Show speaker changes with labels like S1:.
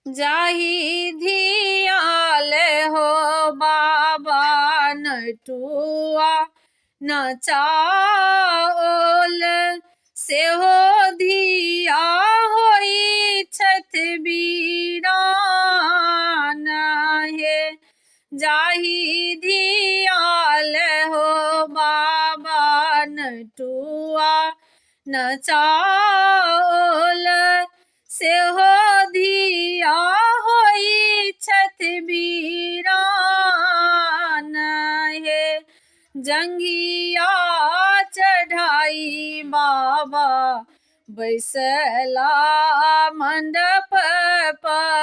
S1: जाहि धियाल हो बाबा नटुआ नचाओल सेहो धिया होई छथ बीरान हे। जाहि धियाल हो बाबा नटुआ नचाओल सेहो धिया होई छथ बीरान हे। जंघिया चढ़ाई बाबा बैसला मंडप पर